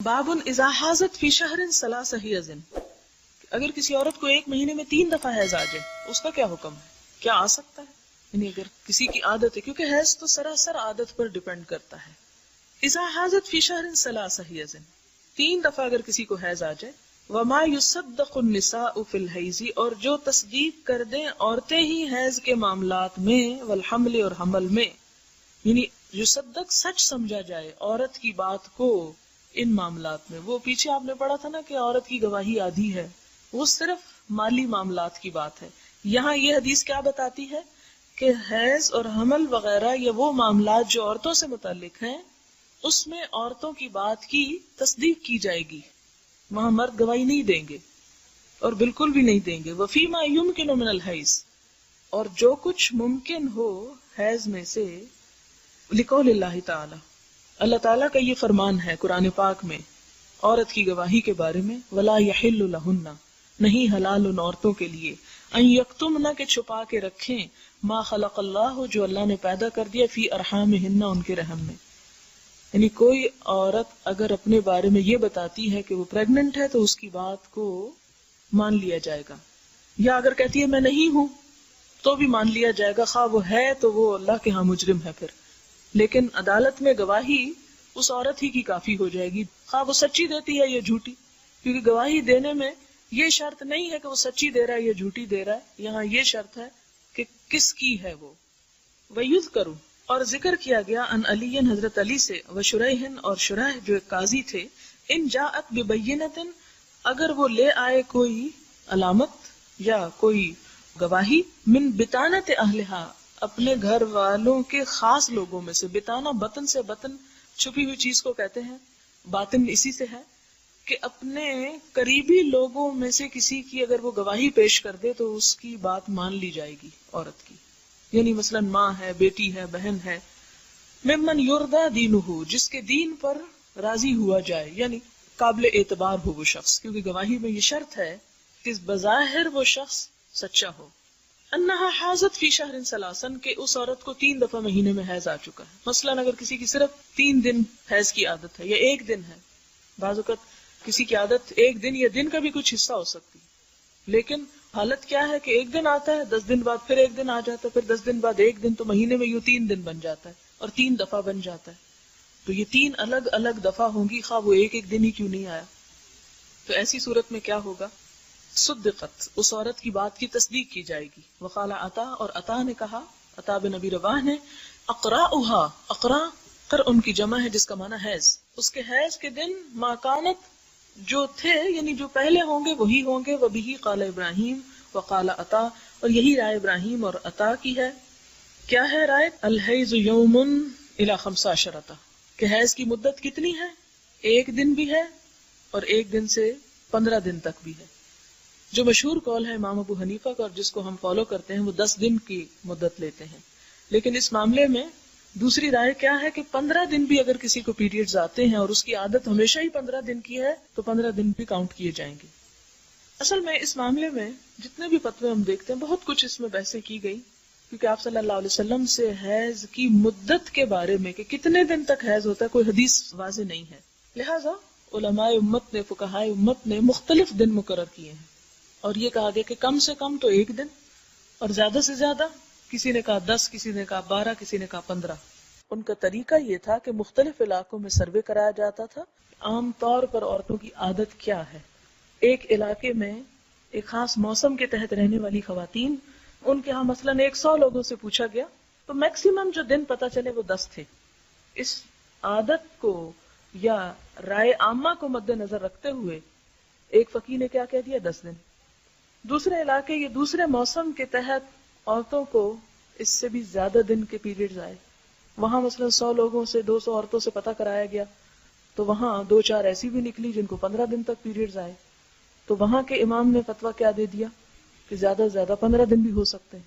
بابن اذا حاضت فی شہر ثلاث حیض، اگر کسی عورت کو ایک مہینے میں 3 دفعہ حیض آ جائے اس کا کیا حکم ہے؟ کیا آ سکتا ہے؟ یعنی اگر کسی کی عادت ہے، کیونکہ حیض تو سراسر عادت پر ڈیپینڈ کرتا ہے. اذا حاضت فی شہر ثلاث حیض، 3 دفعہ اگر کسی کو حیض آ جائے. وما یصدق النساء فی الحیض، اور جو تصدیق کر دیں عورتیں ہی حیض کے معاملات میں، والحمل اور حمل میں، یعنی یصدق سچ سمجھا جائے عورت کی بات کو ان معاملات میں. وہ پیچھے آپ نے پڑھا تھا نا کہ عورت کی گواہی آدھی ہے، وہ صرف مالی معاملات کی بات ہے. یہاں یہ حدیث کیا بتاتی ہے کہ حیض اور حمل وغیرہ یہ وہ معاملات جو عورتوں سے متعلق ہیں، اس میں عورتوں کی بات کی تصدیق کی جائے گی. وہاں مرد گواہی نہیں دیں گے اور بالکل بھی نہیں دیں گے. وفیما یمکن من الحیض، اور جو کچھ ممکن ہو حیض میں سے، لقول اللہ تعالی، اللہ تعالیٰ کا یہ فرمان ہے قرآن پاک میں عورت کی گواہی کے بارے میں. ولا یحل لہن، نہیں حلال ان عورتوں کے لیے، ان یکتمن، کہ چھپا کے رکھیں، ما خلق اللہ، جو اللہ نے پیدا کر دیا، فی ارحامہن، ان کے رحم میں. یعنی کوئی عورت اگر اپنے بارے میں یہ بتاتی ہے کہ وہ پریگننٹ ہے تو اس کی بات کو مان لیا جائے گا، یا اگر کہتی ہے میں نہیں ہوں تو بھی مان لیا جائے گا. خواہ وہ ہے تو وہ اللہ کے ہاں مجرم ہے پھر، لیکن عدالت میں گواہی اس عورت ہی کی کافی ہو جائے گی، خواہ وہ سچی دیتی ہے یا جھوٹی، کیونکہ گواہی دینے میں یہ شرط نہیں ہے کہ وہ سچی دے رہا ہے یا جھوٹی دے رہا ہے، یہاں یہ شرط ہے کہ کس کی ہے وہ. وَيُذْكَرُ، اور ذکر کیا گیا، ان علی، حضرت علی سے، وشریح، اور شریح جو ایک قاضی تھے، ان جاءت ببینۃ، اگر وہ لے آئے کوئی علامت یا کوئی گواہی، من بطانۃ اہلہا، اپنے گھر والوں کے خاص لوگوں میں سے. بطانہ بطن سے، بطن چھپی ہوئی چیز کو کہتے ہیں، باطن اسی سے ہے کہ اپنے قریبی لوگوں میں سے کسی کی اگر وہ گواہی پیش کر دے تو اس کی بات مان لی جائے گی عورت کی. یعنی مثلا ماں ہے، بیٹی ہے، بہن ہے. ممن یرضی دینہ، جس کے دین پر راضی ہوا جائے، یعنی قابل اعتبار ہو وہ شخص، کیونکہ گواہی میں یہ شرط ہے کہ بظاہر وہ شخص سچا ہو. انہا حاضت فی شہر ثلاثا، کہ اس عورت کو 3 دفعہ مہینے میں حیض آ چکا ہے. مثلا اگر کسی کی صرف 3 دن حیض کی عادت ہے یا 1 دن ہے، بعض اوقات کسی کی عادت 1 دن یا دن کا بھی کچھ حصہ ہو سکتی، لیکن حالت کیا ہے کہ 1 دن آتا ہے، 10 دن بعد پھر 1 دن آ جاتا ہے، پھر 10 دن بعد 1 دن، تو مہینے میں یوں 3 دن بن جاتا ہے اور 3 دفعہ بن جاتا ہے. تو یہ 3 الگ الگ دفعہ ہوں گی، خواہ وہ ایک دن ہی کیوں نہیں آیا. تو ایسی صورت میں کیا ہوگا؟ صدقت، اس عورت کی بات کی تصدیق کی جائے گی. وقال عطا، اور عطا نے کہا، عطا بن ابی رباح نے، اقراؤہا، اقرا کر ان کی جمع ہے جس کا معنی حیض، اس کے حیض کے دن ما کانت، جو تھے یعنی جو پہلے ہوں گے وہی ہوں گے. وبہ قال ابراہیم وقال عطا، اور یہی رائے ابراہیم اور عطا کی ہے. کیا ہے رائے؟ الحیض یوم الی 15، کہ حیض کی مدت کتنی ہے؟ 1 دن بھی ہے اور 1 دن سے 15 دن تک بھی ہے. جو مشہور قول ہے امام ابو حنیفہ کا اور جس کو ہم فالو کرتے ہیں، وہ 10 دن کی مدت لیتے ہیں. لیکن اس معاملے میں دوسری رائے کیا ہے کہ 15 دن بھی اگر کسی کو پیریڈز آتے ہیں اور اس کی عادت ہمیشہ ہی 15 دن کی ہے تو 15 دن بھی کاؤنٹ کیے جائیں گے. اصل میں اس معاملے میں جتنے بھی فتوے ہم دیکھتے ہیں، بہت کچھ اس میں بحثیں کی گئی، کیونکہ آپ صلی اللہ علیہ وسلم سے حیض کی مدت کے بارے میں کہ کتنے دن تک حیض ہوتا ہے کوئی حدیث واضح نہیں ہے. لہٰذا علماء امت نے، فقہائے امت نے مختلف دن مقرر کیے ہیں، اور یہ کہا گیا کہ کم سے کم تو 1 دن، اور زیادہ سے زیادہ کسی نے کہا 10، کسی نے کہا 12، کسی نے کہا 15. ان کا طریقہ یہ تھا کہ مختلف علاقوں میں سروے کرایا جاتا تھا، عام طور پر عورتوں کی عادت کیا ہے. ایک علاقے میں ایک خاص موسم کے تحت رہنے والی خواتین، ان کے ہاں مثلاً 100 لوگوں سے پوچھا گیا تو میکسیمم جو دن پتہ چلے وہ 10 تھے. اس عادت کو یا رائے عامہ کو مد نظر رکھتے ہوئے ایک فقیہ نے کیا کہہ دیا؟ 10 دن. دوسرے علاقے یا دوسرے موسم کے تحت عورتوں کو اس سے بھی زیادہ دن کے پیریڈز آئے. وہاں مثلا 100 لوگوں سے 200 عورتوں سے پتہ کرایا گیا تو وہاں 2-4 ایسی بھی نکلی جن کو 15 دن تک پیریڈز آئے. تو وہاں کے امام نے فتویٰ کیا دے دیا کہ زیادہ سے زیادہ 15 دن بھی ہو سکتے ہیں.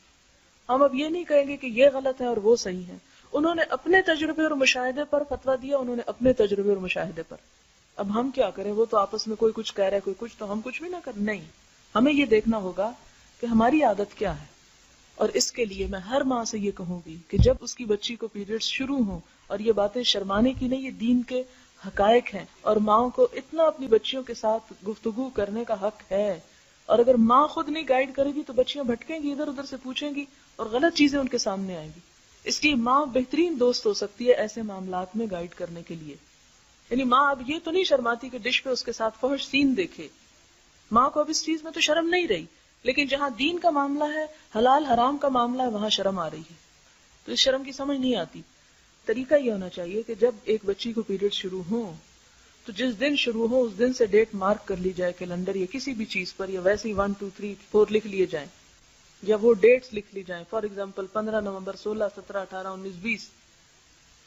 ہم اب یہ نہیں کہیں گے کہ یہ غلط ہے اور وہ صحیح ہے. انہوں نے اپنے تجربے اور مشاہدے پر فتویٰ دیا، انہوں نے اپنے تجربے اور مشاہدے پر. اب ہم کیا کریں؟ وہ تو آپس میں کوئی کچھ کہہ رہا ہے، کوئی کچھ، تو ہم کچھ بھی نہ کریں. نہیں، ہمیں یہ دیکھنا ہوگا کہ ہماری عادت کیا ہے. اور اس کے لیے میں ہر ماں سے یہ کہوں گی کہ جب اس کی بچی کو پیریڈز شروع ہوں، اور یہ باتیں شرمانے کی نہیں، یہ دین کے حقائق ہیں، اور ماؤں کو اتنا اپنی بچیوں کے ساتھ گفتگو کرنے کا حق ہے، اور اگر ماں خود نہیں گائیڈ کرے گی تو بچیاں بھٹکیں گی، ادھر ادھر سے پوچھیں گی اور غلط چیزیں ان کے سامنے آئیں گی. اس لیے ماں بہترین دوست ہو سکتی ہے ایسے معاملات میں گائیڈ کرنے کے لیے. یعنی ماں اب یہ تو نہیں شرماتی کہ ڈش پہ اس کے ساتھ فحش سین دیکھے، ماں کو اب اس چیز میں تو شرم نہیں رہی، لیکن جہاں دین کا معاملہ ہے، حلال حرام کا معاملہ ہے، وہاں شرم آ رہی ہے. تو اس شرم کی سمجھ نہیں آتی. طریقہ یہ ہونا چاہیے کہ جب ایک بچی کو پیریڈ شروع ہوں تو جس دن شروع ہو اس دن سے ڈیٹ مارک کر لی جائے کیلنڈر یا کسی بھی چیز پر، یا ویسے ہی 1 2 3 4 لکھ لیے جائیں، یا وہ ڈیٹس لکھ لی جائیں. فار ایگزامپل 15 نومبر 16 17 18 19 20.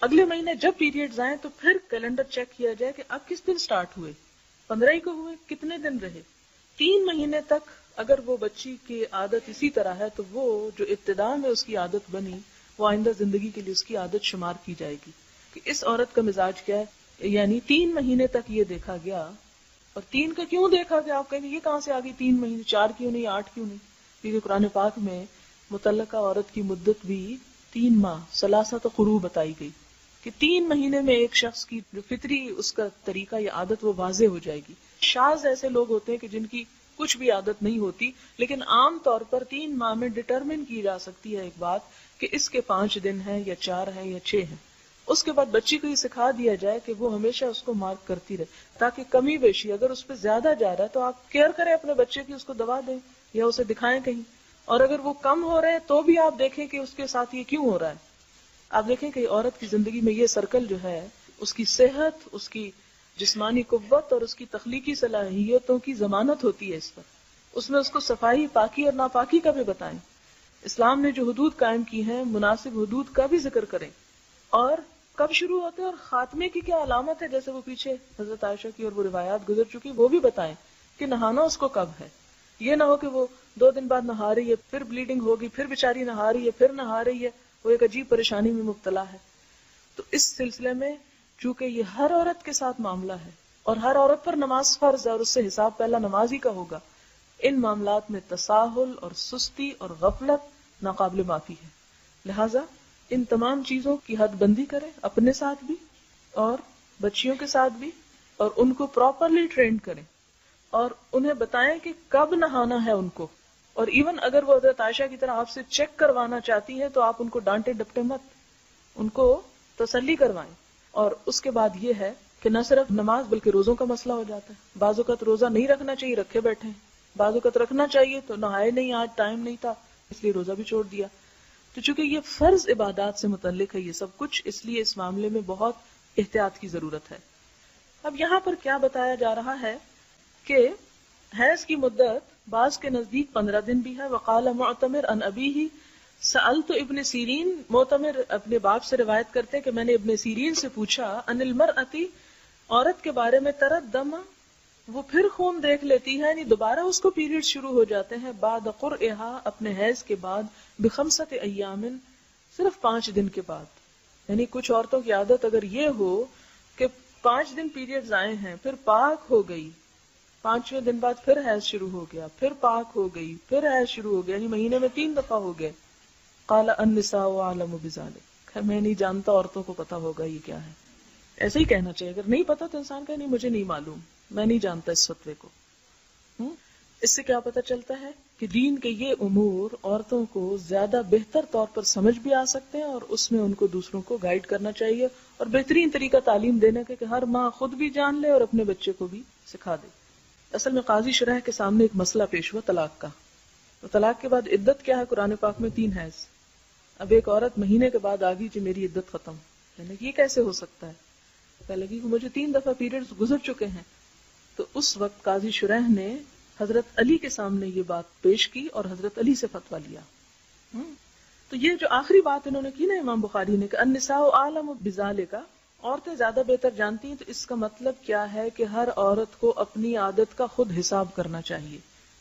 اگلے مہینے جب پیریڈز آئیں تو پھر کیلنڈر چیک کیا جائے کہ اب کس دن سٹارٹ ہوئے، 15 ہی کو ہوئے، کتنے دن رہے. 3 مہینے تک اگر وہ بچی کی عادت اسی طرح ہے تو وہ جو ابتدا میں اس کی عادت بنی وہ آئندہ زندگی کے لیے اس کی عادت شمار کی جائے گی کہ اس عورت کا مزاج کیا ہے. یعنی 3 مہینے تک یہ دیکھا گیا. اور 3 کا کیوں دیکھا گیا؟ آپ کہیں گے یہ کہاں سے آگئی 3 مہینے، 4 کیوں نہیں، 8 کیوں نہیں؟ کیونکہ قرآن پاک میں متعلقہ عورت کی مدت بھی 3 ماہ ثلاثۃ قروء بتائی گئی کہ 3 مہینے میں ایک شخص کی جو فطری اس کا طریقہ یا عادت وہ واضح ہو جائے گی. شاذ ایسے لوگ ہوتے ہیں کہ جن کی کچھ بھی عادت نہیں ہوتی، لیکن عام طور پر 3 ماہ میں ڈٹرمن کی جا سکتی ہے ایک بات کہ اس کے 5 دن ہیں یا 4 ہیں یا 6 ہیں. اس کے بعد بچی کو یہ سکھا دیا جائے کہ وہ ہمیشہ اس کو مارک کرتی رہے تاکہ کمی بیشی اگر اس پہ زیادہ جا رہا ہے تو آپ کیئر کریں اپنے بچے کی، اس کو دوا دیں یا اسے دکھائیں کہیں. اور اگر وہ کم ہو رہے ہیں تو بھی آپ دیکھیں کہ اس کے ساتھ یہ کیوں ہو رہا ہے. آپ دیکھیں کہ عورت کی زندگی میں یہ سرکل جو ہے، اس کی صحت، اس کی جسمانی قوت اور اس کی تخلیقی صلاحیتوں کی ضمانت ہوتی ہے اس پر. اس میں اس کو صفائی، پاکی اور ناپاکی کا بھی بتائیں. اسلام نے جو حدود قائم کی ہیں مناسب حدود کا بھی ذکر کریں، اور کب شروع ہوتے ہیں اور خاتمے کی کیا علامت ہے، جیسے وہ پیچھے حضرت عائشہ کی اور وہ روایات گزر چکی وہ بھی بتائیں کہ نہانا اس کو کب ہے. یہ نہ ہو کہ وہ 2 دن بعد نہا رہی ہے، پھر بلیڈنگ ہوگی، پھر بیچاری نہا رہی ہے، پھر نہا رہی ہے، وہ ایک عجیب پریشانی میں مبتلا ہے. تو اس سلسلے میں چونکہ یہ ہر عورت کے ساتھ معاملہ ہے اور ہر عورت پر نماز فرض ہے اور اس سے حساب پہلا نماز ہی کا ہوگا، ان معاملات میں تساہل اور سستی اور غفلت ناقابل معافی ہے. لہذا ان تمام چیزوں کی حد بندی کریں، اپنے ساتھ بھی اور بچیوں کے ساتھ بھی، اور ان کو پراپرلی ٹرین کریں اور انہیں بتائیں کہ کب نہانا ہے ان کو. اور ایون اگر وہ حضرت عائشہ کی طرح آپ سے چیک کروانا چاہتی ہے تو آپ ان کو ڈانٹے ڈپٹے مت، ان کو تسلی کروائیں. اور اس کے بعد یہ ہے کہ نہ صرف نماز بلکہ روزوں کا مسئلہ ہو جاتا ہے. بعض اوقات روزہ نہیں رکھنا چاہیے، رکھے بیٹھے ہیں. بعض اوقات رکھنا چاہیے تو نہائے نہیں، آج ٹائم نہیں تھا اس لیے روزہ بھی چھوڑ دیا. تو چونکہ یہ فرض عبادات سے متعلق ہے یہ سب کچھ، اس لیے اس معاملے میں بہت احتیاط کی ضرورت ہے. اب یہاں پر کیا بتایا جا رہا ہے کہ حیض کی مدت بعض کے نزدیک 15 دن بھی ہے. وقال معتمر عن ابیہ سألت ابن سیرین، معتمر اپنے باپ سے روایت کرتے کہ میں نے ابن سیرین سے پوچھا عن المرأة، عورت کے بارے میں، تردم، وہ پھر خون دیکھ لیتی ہے، یعنی دوبارہ اس کو پیریڈ شروع ہو جاتے ہیں، بعد قرئها، اپنے حیض کے بعد، بخمسۃ ایام، صرف 5 دن کے بعد. یعنی کچھ عورتوں کی عادت اگر یہ ہو کہ 5 دن پیریڈز آئے ہیں پھر پاک ہو گئی، 5ویں دن بعد پھر حیض شروع ہو گیا، پھر پاک ہو گئی، پھر حیض شروع ہو گیا، یعنی مہینے میں 3 دفعہ ہو گئے. قال النساء اعلم بذلک، میں نہیں جانتا، عورتوں کو پتا ہوگا یہ کیا ہے. ایسے ہی کہنا چاہیے، اگر نہیں پتا تو انسان کہے نہیں مجھے نہیں معلوم، میں نہیں جانتا اس فتوے کو. اس سے کیا پتا چلتا ہے کہ دین کے یہ امور عورتوں کو زیادہ بہتر طور پر سمجھ بھی آ سکتے ہیں اور اس میں ان کو دوسروں کو گائیڈ کرنا چاہیے، اور بہترین طریقہ تعلیم دینے کا کہ ہر ماں خود بھی جان لے اور اپنے بچے کو بھی سکھا دے. اصل میں قاضی شرح کے سامنے ایک مسئلہ پیش ہوا طلاق کا. تو طلاق کے بعد عدت کیا ہے؟ قرآن پاک میں 3 حیض. اب ایک عورت مہینے کے بعد آگی کہ میری عدت ختم، یعنی یہ کیسے ہو سکتا ہے؟ کہنے لگی کہ مجھے 3 دفعہ پیریڈز گزر چکے ہیں. تو اس وقت قاضی شرح نے حضرت علی کے سامنے یہ بات پیش کی اور حضرت علی سے فتویٰ لیا. تو یہ جو آخری بات انہوں نے کی نا امام بخاری نے کہ النساء اعلم بذالک، عورتیں زیادہ بہتر جانتی ہیں، تو اس کا مطلب کیا ہے کہ ہر عورت کو اپنی عادت کا خود حساب کرنا چاہیے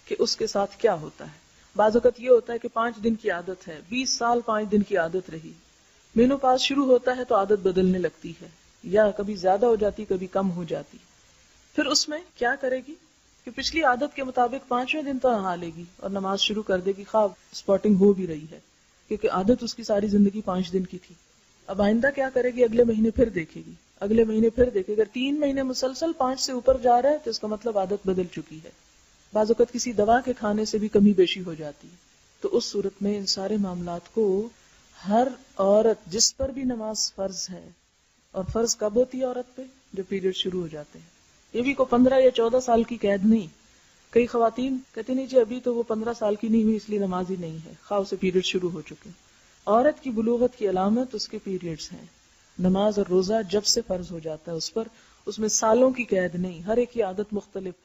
کہ اس کے ساتھ کیا ہوتا ہے. بعض اوقات یہ ہوتا ہے کہ 5 دن کی عادت ہے، 20 سال 5 دن کی عادت رہی، مینو پاس شروع ہوتا ہے تو عادت بدلنے لگتی ہے، یا کبھی زیادہ ہو جاتی کبھی کم ہو جاتی. پھر اس میں کیا کرے گی کہ پچھلی عادت کے مطابق 5ویں دن تو نہا لے گی اور نماز شروع کر دے گی، خواب اسپاٹنگ ہو بھی رہی ہے کیونکہ عادت اس کی ساری زندگی 5 دن کی تھی. اب آئندہ کیا کرے گی؟ اگلے مہینے پھر دیکھے گی، اگلے مہینے پھر دیکھے، اگر 3 مہینے مسلسل 5 سے اوپر جا رہا ہے تو اس کا مطلب عادت بدل چکی ہے. بعض اوقات کسی دوا کے کھانے سے بھی کمی بیشی ہو جاتی ہے. تو اس صورت میں ان سارے معاملات کو ہر عورت جس پر بھی نماز فرض ہے، اور فرض کب ہوتی ہے عورت پہ؟ جو پیریڈ شروع ہو جاتے ہیں. یہ بھی کوئی 15 یا 14 سال کی قید نہیں. کئی خواتین کہتی نہیں جی ابھی تو وہ 15 سال کی نہیں ہوئی اس لیے نماز ہی نہیں ہے، خواہ اسے پیریڈ شروع ہو چکے. عورت کی بلوغت کی علامت اس کے پیریڈز ہیں. نماز اور روزہ جب سے فرض ہو جاتا ہے اس پر، اس میں سالوں کی قید نہیں، ہر ایک کی عادت مختلف